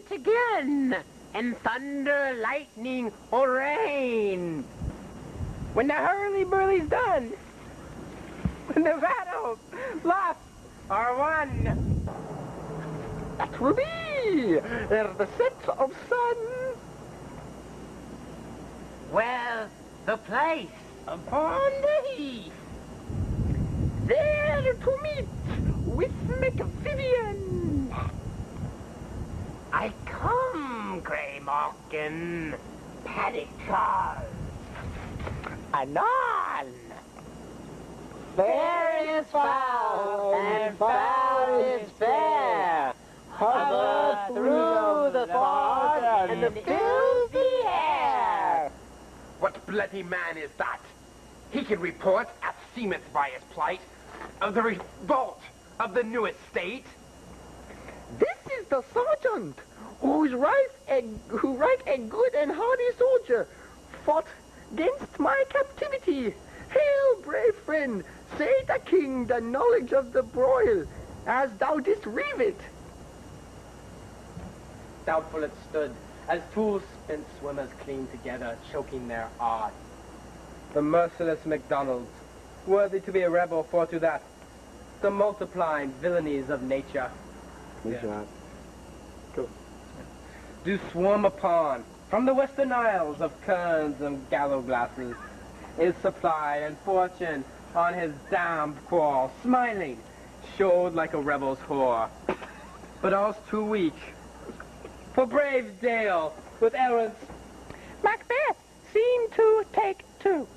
fight again, and thunder, lightning, or rain. When the hurly-burly's done, when the battles lost or won, that will be ere the set of sun. Well, the place upon the heath, there to meet with Macvivian. I come, Grey Malkin, Paddock Charles. Anon. Fair is foul, and foul is fair. Hover through the fog and the filthy air. What bloody man is that? He can report, as seemeth by his plight, of the revolt of the new estate. This is the sergeant, who right a good and hardy soldier, fought against my captivity. Hail, brave friend, say the king the knowledge of the broil, as thou didst reave it. Doubtful it stood, as two spent swimmers clean together, choking their art. The merciless MacDonalds, worthy to be a rebel for to that, the multiplying villainies of nature. Cool. Do swarm upon, from the western isles of kerns and gallow glasses, is supply and fortune on his damned quarrel, smiling, showed like a rebel's whore. But all's too weak. For brave Dale, with errants, Macbeth seemed to take two.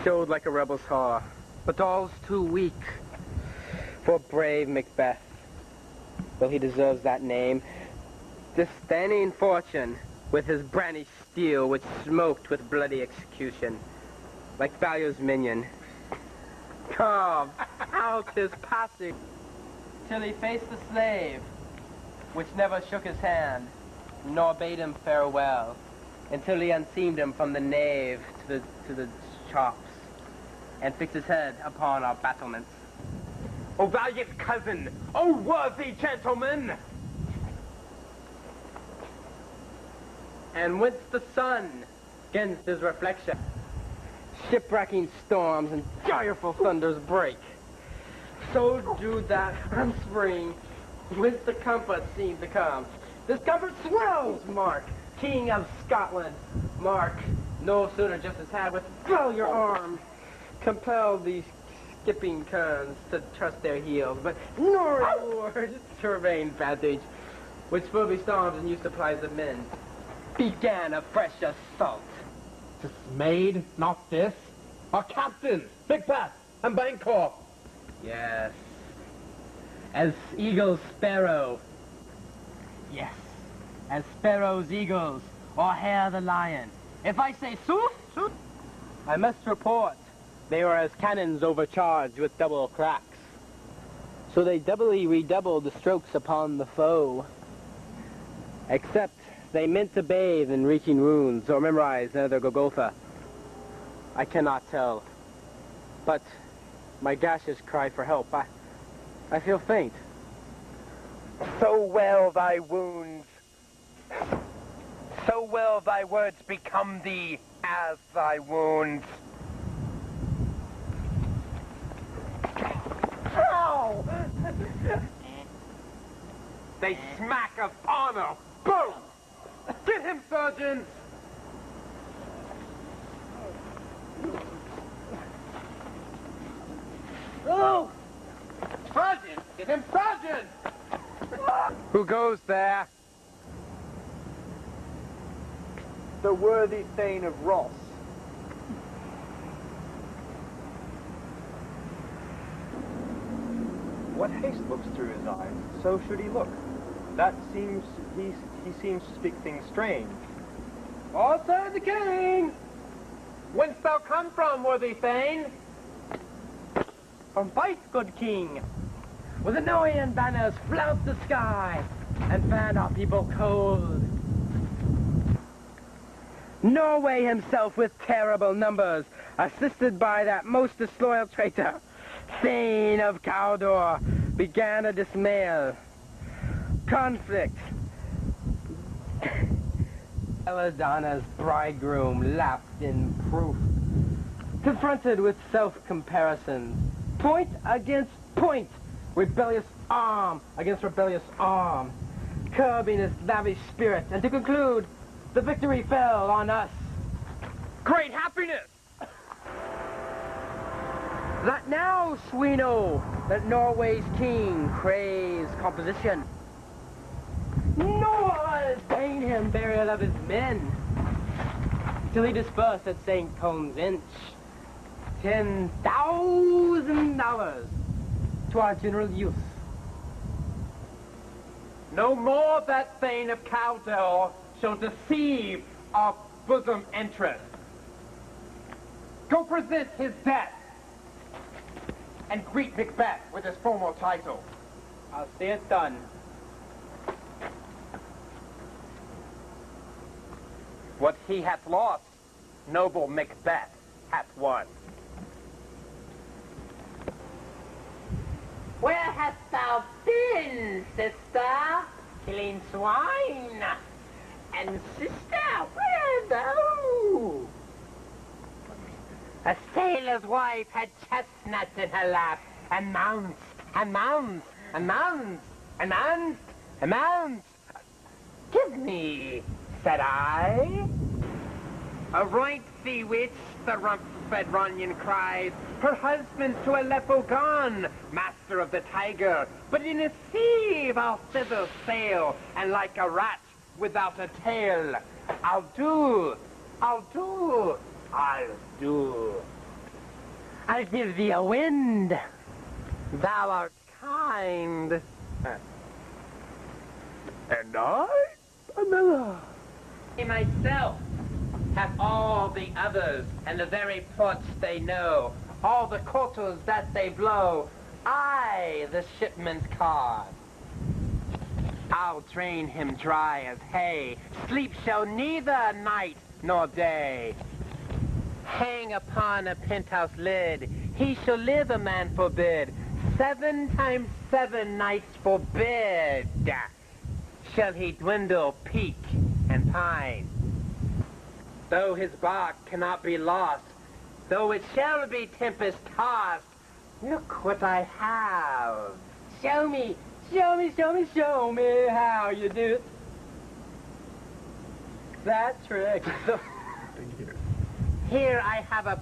showed like a rebel's whore. But all's too weak. For brave Macbeth, though he deserves that name, disdaining fortune with his brandished steel, which smoked with bloody execution, like Balliol's minion, carved out his passing, till he faced the slave, which never shook his hand, nor bade him farewell, until he unseamed him from the nave to the chops, and fixed his head upon our battlements. O valiant cousin, O worthy gentleman! And whence the sun against his reflection, shipwrecking storms and direful thunders break, so do that from spring, whence the comfort seemed to come. This comfort swells, Mark, King of Scotland. Mark, no sooner justice had, withdraw your arm, compel these skipping kerns to trust their heels, but nor reward surveying vantage, which furby storms and new supplies of men, began a fresh assault. Dismayed, not this. Our captains, Macbeth and Banquo. Yes. As eagles sparrow. Yes. As sparrows eagles, or hare the lion. If I say sooth, sooth, I must report they were as cannons overcharged with double cracks. So they doubly redoubled the strokes upon the foe. Except they meant to bathe in reeking wounds or memorize another Golgotha. I cannot tell. But my gashes cry for help. I feel faint. So well thy wounds, so well thy words become thee as thy wounds. Ow! They smack of honor. Boom! Get him, sergeant! Oh! Sergeant! Get him, sergeant! Who goes there? The worthy Thane of Ross. What haste looks through his eyes, so should he look. That seems, he seems to speak things strange. All serve the king! Whence thou come from, worthy Thane? From Fife, good king, where the Noyan banners flout the sky and fan our people cold. Norway himself with terrible numbers, assisted by that most disloyal traitor, Thane of Cawdor, began a dismal conflict Belladonna's bridegroom lapped in proof. Confronted with self-comparisons, point against point, rebellious arm against rebellious arm, curbing his lavish spirit, and to conclude, the victory fell on us. Great happiness! That now we know that Norway's king craves composition. No one has paid him burial of his men, till he dispersed at St. Combs Inch $10,000 to our general use. No more that Thane of Caldor shall deceive our bosom interest. Go present his death and greet Macbeth with his formal title. I'll see it done. What he hath lost, noble Macbeth hath won. Where hast thou been, sister? Killing swine. And sister, where thou? A sailor's wife had chestnuts in her lap, and mounts, and mounts, and mounts, and mounts, and mounts. Give me, said I. A right thee witch, the rump-fed Runyon cried. Her husband's to Aleppo gone, master of the tiger. But in a sieve I'll thither sail, and like a rat without a tail. I'll do. I'll give thee a wind. Thou art kind. And I, Pamela. Myself have all the others, and the very ports they know, all the quarters that they blow. I, the shipman's card. I'll drain him dry as hay. Sleep shall neither night nor day. Hang upon a penthouse lid. He shall live, a man forbid. 7 times 7 nights forbid. Shall he dwindle, peak, and pine. Though his bark cannot be lost, though it shall be tempest-tossed, look what I have. Show me, show me, show me, show me how you do it. That trick. Here I have a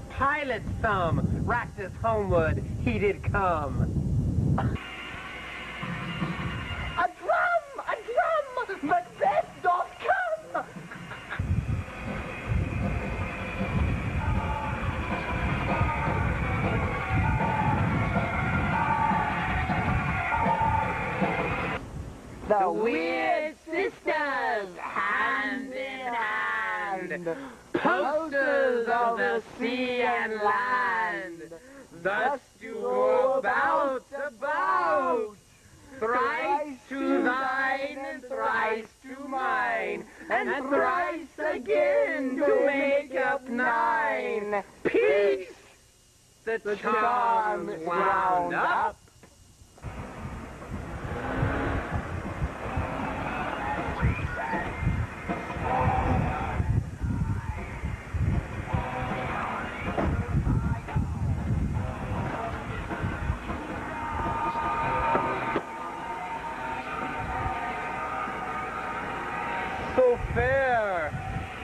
pilot's thumb, racked as homeward he did come. A drum! A drum! Macbeth doth come! The Weird Sisters, hand in hand, posters of the sea and land, thus do go about, thrice to thine and thrice to mine, and thrice again to make up 9. Peace! The charm's wound up. So fair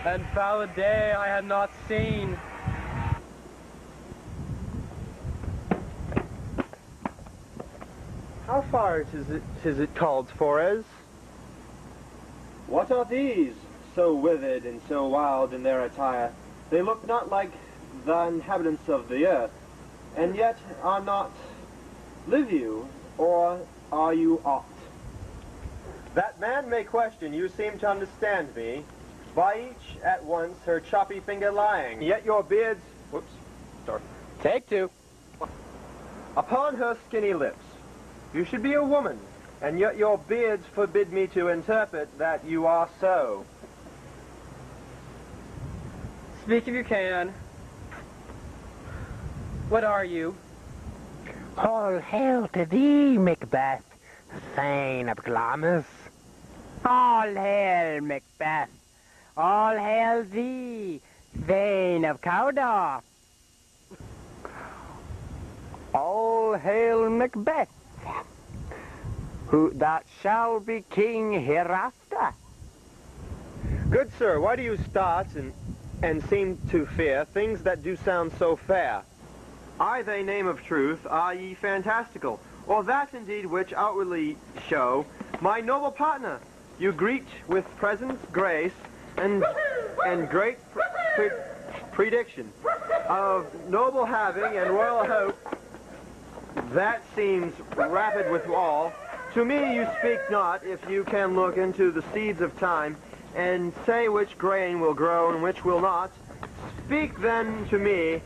and foul a day I had not seen. How far is it called, Forez? What are these, so withered and so wild in their attire? They look not like the inhabitants of the earth, and yet are not. Live you, or are you aught? That man may question, you seem to understand me. By each at once her choppy finger lying, yet your beards... Whoops, sorry. Take 2. Upon her skinny lips. You should be a woman, and yet your beards forbid me to interpret that you are so. Speak if you can. What are you? All hail to thee, Macbeth, Thane of Glamis. All hail, Macbeth, All hail thee, Thane of Cawdor. All hail Macbeth, who that shall be king hereafter. Good sir, why do you start and seem to fear things that do sound so fair? I, they name of truth, are ye fantastical, or that indeed which outwardly show my noble partner you greet with presence, grace, and great prediction of noble having and royal hope. That seems rapid withal. To me you speak not, if you can look into the seeds of time and say which grain will grow and which will not. Speak then to me,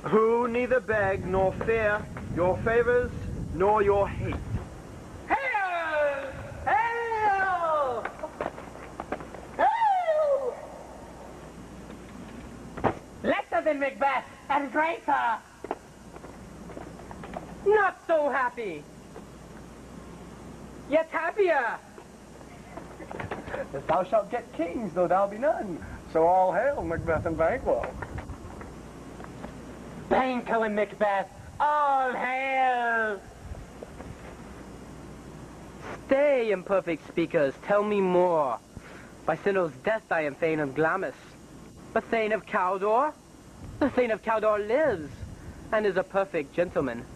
who neither beg nor fear your favors nor your hate. Hail! Hail! Hail! Lesser than Macbeth and greater. Not so happy. Yet happier. Thou shalt get kings, though thou be none. So all hail Macbeth and Banquo. Banquo and Macbeth, all hail! Stay, imperfect speakers, tell me more. By Sinno's death I am Thane of Glamis. But Thane of Cawdor? The Thane of Cawdor lives, and is a perfect gentleman.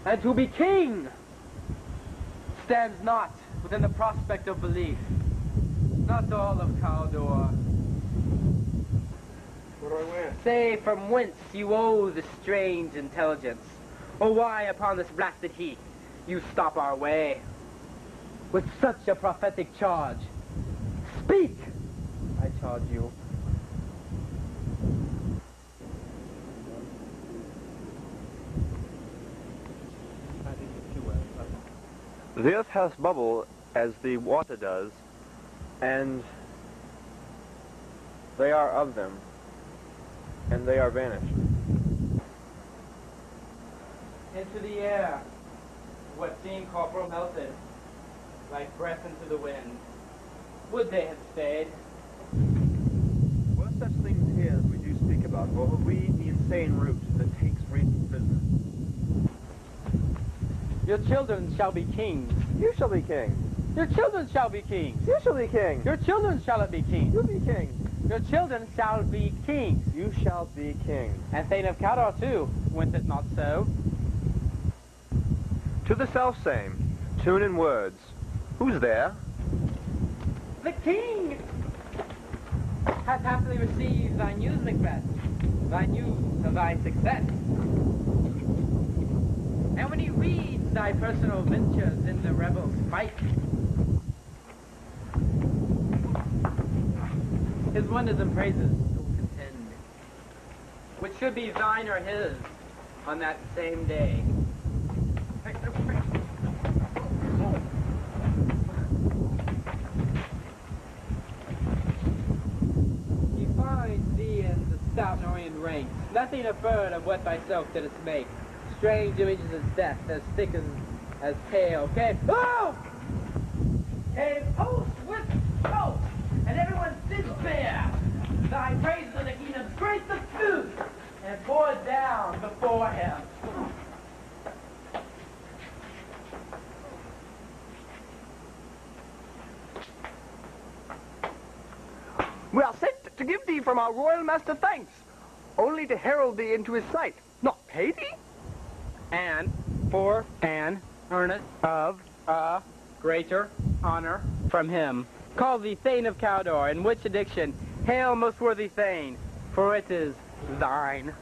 And to be king stands not within the prospect of belief. Not all of Cawdor. Where do I win? Say from whence you owe this strange intelligence, or why upon this blasted heath you stop our way. With such a prophetic charge, speak, I charge you. The earth hath bubble as the water does, and they are of them, and they are vanished. Into the air, what seemed corporal melted, like breath into the wind. Would they have stayed? Were such things here as we do speak about, or have we the insane root that takes reason prisoner? Your children shall be kings. You shall be king. Your children shall be kings. You shall be king. Your children shall be kings. You'll be king. Your children shall be kings. You shall be king. And Thane of Cawdor too, went it not so? To the self-same, tune and words. Who's there? The king hath happily received thy news, Macbeth, thy news of thy success. And when he reads thy personal ventures in the rebels' fight, his wonders and praises will contend, which should be thine or his on that same day. He finds thee in the stout Norrian ranks, nothing averred of what thyself didst make. Strange images of death, as thick as tale. Okay. Oh! A post with post, and everyone did bear thy praises in the kingdom's great dispute, and bore down before him. We are sent to give thee from our royal master thanks, only to herald thee into his sight, not pay thee. And for an earnest of a greater honor from him. Call thee Thane of Cawdor, in which addiction, hail most worthy Thane, for it is thine.